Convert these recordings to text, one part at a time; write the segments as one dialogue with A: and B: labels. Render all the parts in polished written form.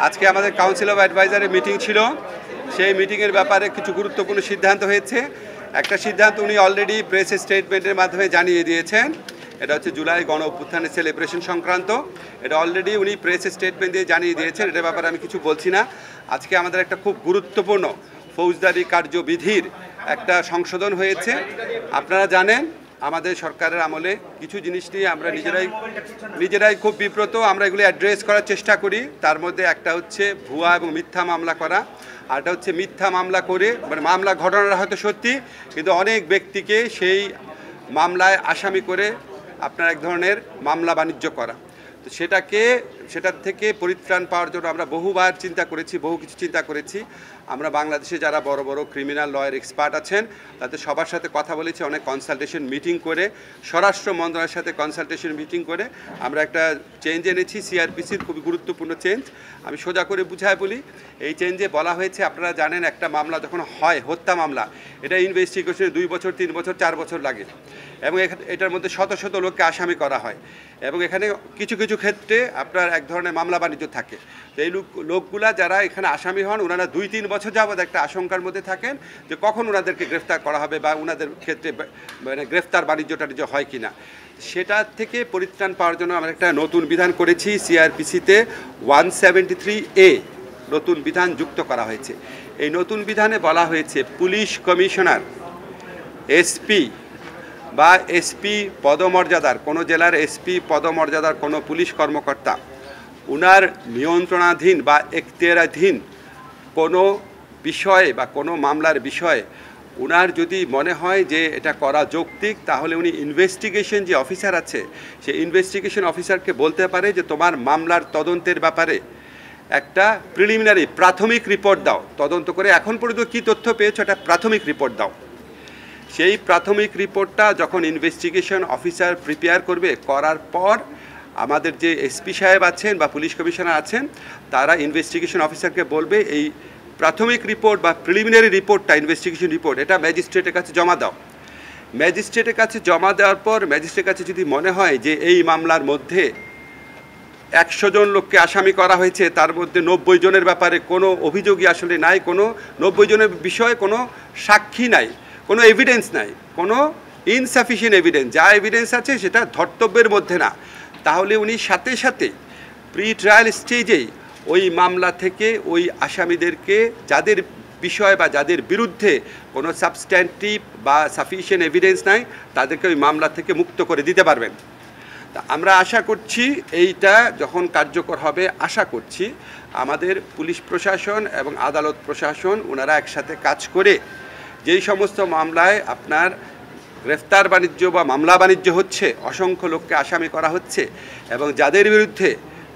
A: আজকে আমাদের council of অ্যাডভাইজারের meeting ছিল। সেই মিটিংয়ের ব্যাপারে কিছু গুরুত্বপূর্ণ সিদ্ধান্ত হয়েছে। একটা সিদ্ধান্ত উনি অলরেডি প্রেস স্টেটমেন্টের মাধ্যমে জানিয়ে দিয়েছেন, এটা হচ্ছে জুলাই গণ অভ্যুত্থানের সেলিব্রেশন সংক্রান্ত। এটা অলরেডি উনি প্রেস স্টেটমেন্ট দিয়ে জানিয়ে দিয়েছেন, এটার ব্যাপারে আমি কিছু বলছি না। আজকে আমাদের একটা খুব গুরুত্বপূর্ণ ফৌজদারি কার্যবিধির একটা সংশোধন হয়েছে। আপনারা জানেন আমাদের সরকারের আমলে কিছু জিনিস নিয়ে আমরা নিজেরাই খুব বিব্রত, আমরা এগুলো অ্যাড্রেস করার চেষ্টা করি। তার মধ্যে একটা হচ্ছে ভুয়া এবং মিথ্যা মামলা করা, আরটা হচ্ছে মিথ্যা মামলা করে মানে মামলা ঘটনাটা হয়তো সত্যি, কিন্তু অনেক ব্যক্তিকে সেই মামলায় আসামি করে আপনার এক ধরনের মামলা বাণিজ্য করা। তো সেটার থেকে পরিত্রাণ পাওয়ার জন্য আমরা বহুবার চিন্তা করেছি, বহু কিছু চিন্তা করেছি। আমরা বাংলাদেশে যারা বড় বড় ক্রিমিনাল লয়ের এক্সপার্ট আছেন তাদের সবার সাথে কথা বলেছি, অনেক কনসালটেশন মিটিং করে, স্বরাষ্ট্র মন্ত্রণালয়ের সাথে কনসালটেশন মিটিং করে আমরা একটা চেঞ্জ এনেছি। সিআরপিসির খুবই গুরুত্বপূর্ণ চেঞ্জ। আমি সোজা করে বুঝায় বলি, এই চেঞ্জে বলা হয়েছে, আপনারা জানেন একটা মামলা যখন হয়, হত্যা মামলা, এটা ইনভেস্টিগেশনে 2 বছর 3 বছর 4 বছর লাগে এবং এটার মধ্যে শত শত লোককে আসামি করা হয় এবং এখানে কিছু কিছু ক্ষেত্রে আপনার এক ধরনের মামলা বাণিজ্য থাকে। তো এই লোকগুলা যারা এখানে আসামি হন, ওনারা 2-3 বছর যাবৎ একটা আশঙ্কার মধ্যে থাকেন যে কখন ওনাদেরকে গ্রেফতার করা হবে বা ওনাদের ক্ষেত্রে মানে গ্রেফতার বাণিজ্যটা হয় কি না। সেটা থেকে পরিত্রাণ পাওয়ার জন্য আমরা একটা নতুন বিধান করেছি। সিআরপিসিতে 173A নতুন বিধান যুক্ত করা হয়েছে। এই নতুন বিধানে বলা হয়েছে পুলিশ কমিশনার, এসপি বা এসপি পদমর্যাদার কোনো জেলার এসপি পদমর্যাদার কোনো পুলিশ কর্মকর্তা উনার নিয়ন্ত্রণাধীন বা এখতিয়ারাধীন কোনো বিষয়ে বা কোনো মামলার বিষয়ে উনার যদি মনে হয় যে এটা করা যৌক্তিক, তাহলে উনি ইনভেস্টিগেশন যে অফিসার আছে সেই ইনভেস্টিগেশন অফিসারকে বলতে পারে যে তোমার মামলার তদন্তের ব্যাপারে একটা প্রিলিমিনারি প্রাথমিক রিপোর্ট দাও, তদন্ত করে এখন পর্যন্ত কী তথ্য পেয়েছো একটা প্রাথমিক রিপোর্ট দাও। সেই প্রাথমিক রিপোর্টটা যখন ইনভেস্টিগেশন অফিসার প্রিপেয়ার করবে, করার পর আমাদের যে এসপি সাহেব আছেন বা পুলিশ কমিশনার আছেন তারা ইনভেস্টিগেশন অফিসারকে বলবে এই প্রাথমিক রিপোর্ট বা প্রিলিমিনারি রিপোর্টটা, ইনভেস্টিগেশন রিপোর্ট, এটা ম্যাজিস্ট্রেটের কাছে জমা দাও। ম্যাজিস্ট্রেটের কাছে জমা দেওয়ার পর ম্যাজিস্ট্রেটের কাছে যদি মনে হয় যে এই মামলার মধ্যে 100 জন লোককে আসামি করা হয়েছে, তার মধ্যে 90 জনের ব্যাপারে কোনো অভিযোগই আসলে নাই, কোনো 90 জনের বিষয়ে কোনো সাক্ষী নাই, কোনো এভিডেন্স নাই, কোনো ইনসাফিসিয়েন্ট এভিডেন্স, যা এভিডেন্স আছে সেটা ধর্তব্যের মধ্যে না, তাহলে উনি সাথে সাথে প্রি ট্রায়াল স্টেজেই ওই মামলা থেকে ওই আসামিদেরকে যাদের বিষয় বা যাদের বিরুদ্ধে কোনো সাবস্ট্যান্টিভ বা সাফিসিয়েন্ট এভিডেন্স নাই তাদেরকে ওই মামলা থেকে মুক্ত করে দিতে পারবেন। তা আমরা আশা করছি এইটা যখন কার্যকর হবে, আশা করছি আমাদের পুলিশ প্রশাসন এবং আদালত প্রশাসন ওনারা একসাথে কাজ করে যেই সমস্ত মামলায় আপনার গ্রেফতার বাণিজ্য বা মামলা বাণিজ্য হচ্ছে, অসংখ্য লোককে আসামি করা হচ্ছে এবং যাদের বিরুদ্ধে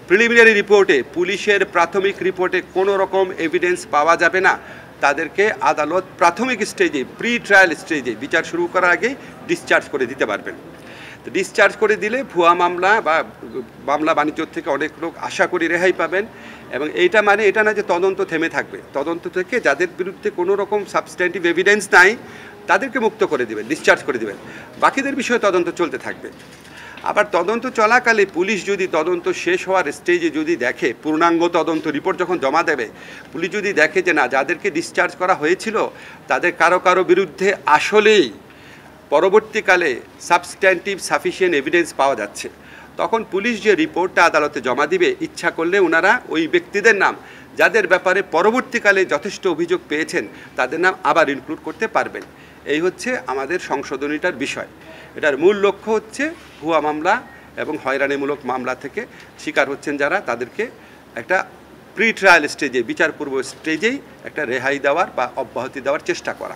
A: প্রিলিমিনারি রিপোর্টে, পুলিশের প্রাথমিক রিপোর্টে কোনো রকম এভিডেন্স পাওয়া যাবে না, তাদেরকে আদালত প্রাথমিক স্টেজে, প্রি ট্রায়াল স্টেজে বিচার শুরু করার আগেই ডিসচার্জ করে দিতে পারবেন। তো ডিসচার্জ করে দিলে ভুয়া মামলা বা মামলা বাণিজ্য থেকে অনেক লোক আশা করি রেহাই পাবেন। এবং এইটা মানে এটা না যে তদন্ত থেমে থাকবে, তদন্ত থেকে যাদের বিরুদ্ধে কোনো রকম সাবস্ট্যান্টিভ এভিডেন্স নাই তাদেরকে মুক্ত করে দেবেন, ডিসচার্জ করে দেবেন, বাকিদের বিষয়ে তদন্ত চলতে থাকবে। আবার তদন্ত চলাকালে পুলিশ যদি তদন্ত শেষ হওয়ার স্টেজে যদি দেখে, পূর্ণাঙ্গ তদন্ত রিপোর্ট যখন জমা দেবে, পুলিশ যদি দেখে যে না, যাদেরকে ডিসচার্জ করা হয়েছিল তাদের কারো বিরুদ্ধে আসলেই পরবর্তীকালে সাবস্ট্যান্টিভ সাফিসিয়েন্ট এভিডেন্স পাওয়া যাচ্ছে, তখন পুলিশ যে রিপোর্টটা আদালতে জমা দিবে, ইচ্ছা করলে ওনারা ওই ব্যক্তিদের নাম যাদের ব্যাপারে পরবর্তীকালে যথেষ্ট অভিযোগ পেয়েছেন তাদের নাম আবার ইনক্লুড করতে পারবেন। এই হচ্ছে আমাদের সংশোধনীটার বিষয়। এটার মূল লক্ষ্য হচ্ছে ভুয়া মামলা এবং হয়রানিমূলক মামলা থেকে শিকার হচ্ছেন যারা, তাদেরকে একটা প্রি ট্রায়াল স্টেজে, বিচারপূর্ব স্টেজেই একটা রেহাই দেওয়ার বা অব্যাহতি দেওয়ার চেষ্টা করা।